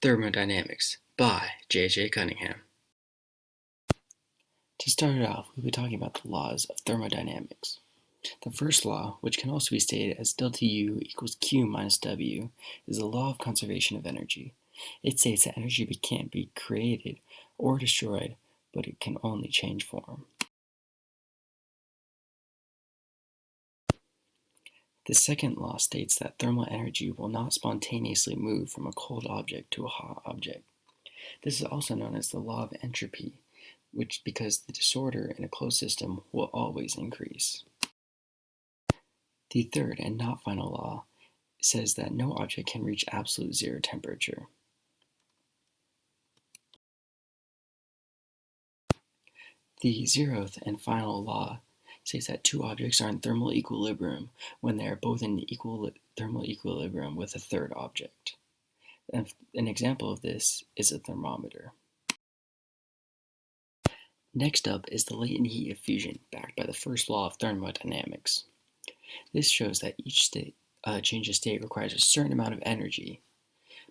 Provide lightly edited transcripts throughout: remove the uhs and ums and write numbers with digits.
Thermodynamics by J.J. Cunningham. To start off, we'll be talking about the laws of thermodynamics. The first law, which can also be stated as delta U equals Q minus W, is the law of conservation of energy. It states that energy can't be created or destroyed, but it can only change form. The second law states that thermal energy will not spontaneously move from a cold object to a hot object. This is also known as the law of entropy, because the disorder in a closed system will always increase. The third and not final law says that no object can reach absolute zero temperature. The zeroth and final law says that two objects are in thermal equilibrium when they are both in thermal equilibrium with a third object. An example of this is a thermometer. Next up is the latent heat of fusion, backed by the first law of thermodynamics. This shows that each change of state requires a certain amount of energy.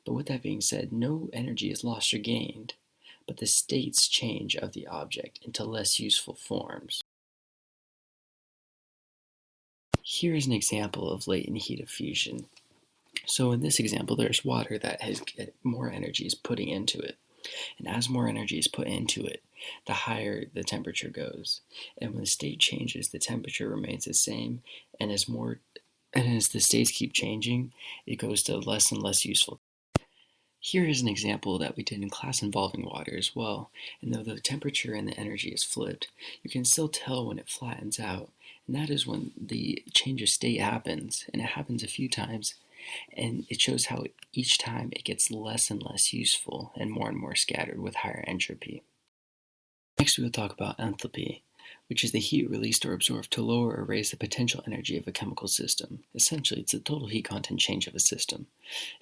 But with that being said, no energy is lost or gained, but the states change of the object into less useful forms. Here is an example of latent heat of fusion. So in this example, there's water that has more energy is putting into it. And as more energy is put into it, the higher the temperature goes. And when the state changes, the temperature remains the same, and as the states keep changing, it goes to less and less useful. Here is an example that we did in class involving water as well, and though the temperature and the energy is flipped, you can still tell when it flattens out, and that is when the change of state happens, and it happens a few times, and it shows how each time it gets less and less useful and more scattered with higher entropy. Next we will talk about enthalpy, which is the heat released or absorbed to lower or raise the potential energy of a chemical system. Essentially, it's the total heat content change of a system.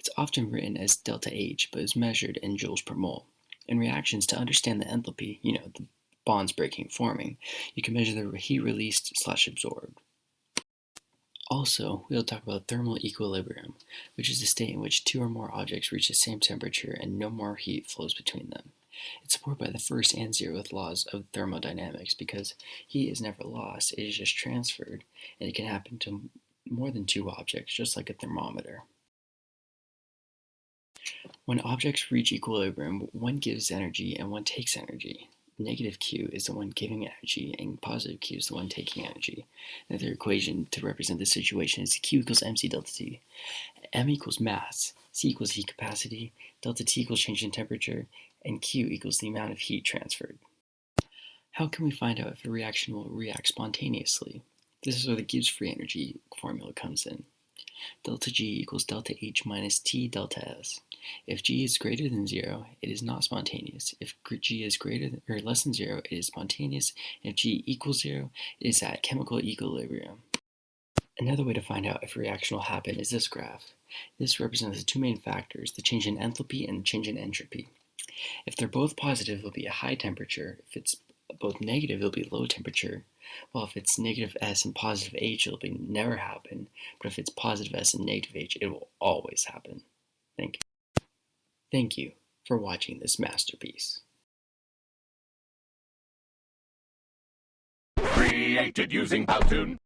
It's often written as delta H, but is measured in joules per mole. In reactions, to understand the enthalpy, the bonds breaking, forming, you can measure the heat released / absorbed. Also, we'll talk about thermal equilibrium, which is a state in which two or more objects reach the same temperature and no more heat flows between them. It's supported by the first and zeroth laws of thermodynamics because heat is never lost, it is just transferred, and it can happen to more than two objects, just like a thermometer. When objects reach equilibrium, one gives energy and one takes energy. Negative Q is the one giving energy, and positive Q is the one taking energy. Another equation to represent this situation is Q equals mc delta T. M equals mass, C equals heat capacity, delta T equals change in temperature, and Q equals the amount of heat transferred. How can we find out if a reaction will react spontaneously? This is where the Gibbs free energy formula comes in. Delta G equals delta H minus T delta S. If G is greater than 0, it is not spontaneous. If G is greater than, or less than 0, it is spontaneous. And if G equals 0, it is at chemical equilibrium. Another way to find out if a reaction will happen is this graph. This represents the two main factors, the change in enthalpy and the change in entropy. If they're both positive, it'll be a high temperature. If it's both negative, it'll be low temperature. Well, if it's negative S and positive H, it'll never happen. But if it's positive S and negative H, it will always happen. Thank you for watching this masterpiece. Created using Powtoon.